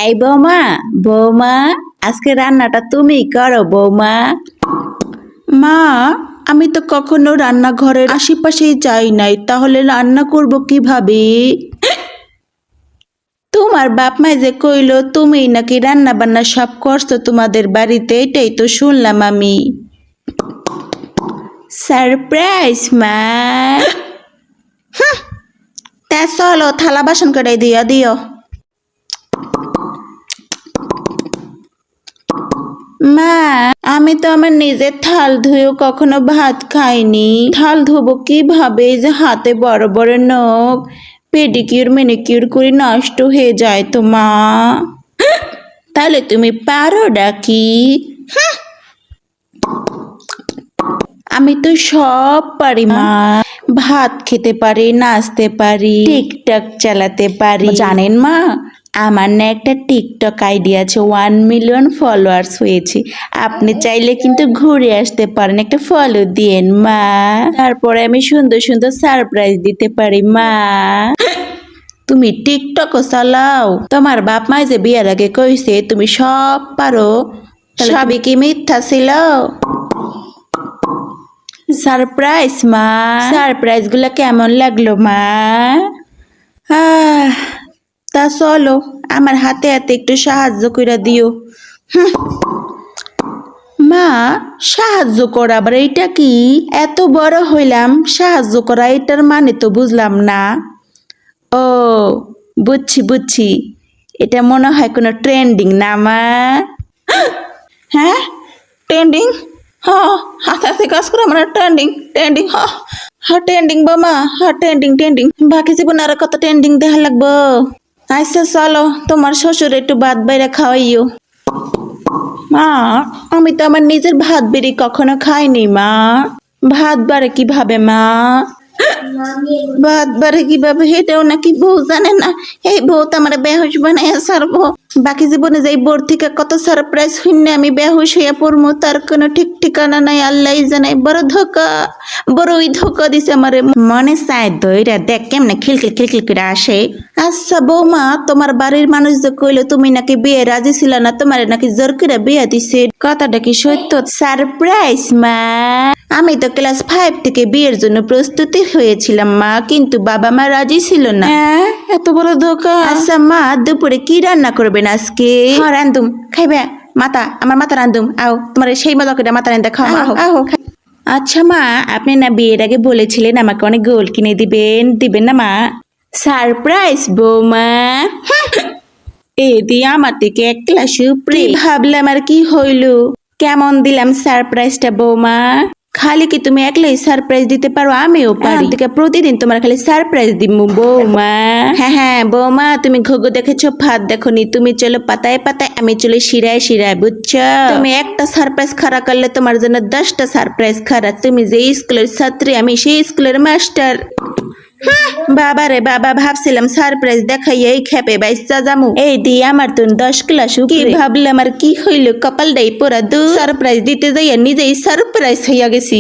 এই বৌমা, বৌমা, আজকে রান্নাটা তুমি করো বৌমা। মা, আমি তো কখনো রান্নাঘরের আশেপাশেই যাই নাই, তাহলে রান্না করব কিভাবে? তোমার বাপ মাই যে কইলো তুমি নাকি রান্না বান্না সব করছো তোমাদের বাড়িতে, এটাই তো শুনলাম আমি। সারপ্রাইজ মা। তা চলো থালা বাসন কটাই দিও। মা, আমি তো আমার নিজের থাল ধুয়েও কখনো ভাত খাইনি। থাল ধোবো কিভাবে? এই যে হাতে বড় বড় নখ, পেডিকিউর ম্যানিকিউর করে নষ্ট হয়ে যায় তো মা। তাহলে তুমি পারো ডাকি? আমি তো সব পারি মা। ভাত খেতে পারি, নাচতে পারি, টিকটক চালাতে পারি। জানেন মা, আমার না একটা টিকটক আইডি আছে, 1 মিলিয়ন ফলোয়ার্স হয়েছে। আপনি চাইলে কিন্তু ঘুরে আসতে পারেন, একটা ফলো দিয়েন মা। তারপরে আমি সুন্দর সুন্দর সারপ্রাইজ দিতে পারি মা। তুমি টিকটকও চালাও? তোমার বাপ মাই যে বিয়ের আগে কইছে তুমি সব পারো, সবই কি মিথ্যা ছিল? সারপ্রাইজ মা, সারপ্রাইজ গুলা কেমন লাগলো মা? তা চলো আমার হাতে হাতে একটু সাহায্য করে দিও। মা, সাহায্য করা আবার এইটা কি? এত বড় হইলাম, সাহায্য করা এটার মানে তো বুঝলাম না। ও, বুঝছি, এটা মনে হয় কোনো ট্রেন্ডিং না মা? হ্যাঁ, ট্রেন্ডিং? হাতে হাতে কাজ করে মানে ট্রেন্ডিং। ট্রেন্ডিং বোমা, ট্রেন্ডিং। বাকি জীবন আর কত ট্রেন্ডিং দেখা লাগবো? আচ্ছা চলো, তোমার শ্বশুর একটু ভাত বাইরে খাওয়াইও। মা, আমি তো আমার নিজের ভাত বেরি কখনো খাইনি মা। ভাত বাড়ে কিভাবে মা? ভাত বাড়ে কিভাবে এটাও নাকি বউ জানে না? এই বউ তো আমার বেহুশ বানাইয়া ছাড়বো। বাকি জীবনে যাই বোর থেকে কত সারপ্রাইজ হইনে আমি বেহুশ হইয়া পড়মু, তার কোনো ঠিক ঠিকানা নাই, আল্লাহ জানাই। বড়ই ধোকা দিছে আমারে। মনে চায় দইরা দেখ কেমনে খিলখিল করে আসে। আচ্ছা বৌমা, তোমার বাড়ির মানুষ যে কইলো তুমি নাকি বিয়ে রাজি ছিল না, তোমার নাকি জোর করে বিয়ে দিছে, কথাটা কি সত্য? সারপ্রাইজ মা। আমি তো ক্লাস 5 থেকে বিয়ের জন্য প্রস্তুতি হয়েছিলাম মা, কিন্তু বাবা মা রাজি ছিল না। এত বড় ধোকা। আচ্ছা মা, দুপুরে কি রান্না করবেন আজকে? রান্ধুম, খাইবে? আমার মাথা রান্ধুম, আও তোমার সেই মজা করে মাথা রান্ধা খাও আও। আচ্ছা মা, আপনি না বিয়ের আগে বলেছিলেন আমাকে অনেক গোল কিনে দিবেন না মা? সারপ্রাইজ বৌমা। এ দিয়ে আমার থেকে এক ক্লাস উপরে। ভাবলাম আর কি হইল, কেমন দিলাম সারপ্রাইজটা বৌমা? খালি কি তুমি একলাই সারপ্রাইজ দিতে পারো? আমিও পারি। থেকে প্রতিদিন তোমার খালি সারপ্রাইজ দিব বৌমা। হ্যাঁ বৌমা, তুমি ঘুঘু দেখেছো, ফাঁদ দেখোনি। তুমি চলো পাতায় পাতায়, আমি চলো শিরায় বুঝছো? তুমি একটা সারপ্রাইজ খাড়া করলে তোমার জন্য 10টা সারপ্রাইজ খাড়া। তুমি যে স্কুলের ছাত্রী, আমি সেই স্কুলের মাস্টার। বাবা রে বাবা, ভাবছিলাম সারপ্রাইজ দেখাই এই খেপে বাইসা জামু, এই দিয়ে আমার তো 10 ক্লাস কি ভাবলাম আর কি হইল, কপালটাই পোড়া। সারপ্রাইজ দিতে যাইয়া নিজেই সারপ্রাইজ হইয়া গেছি।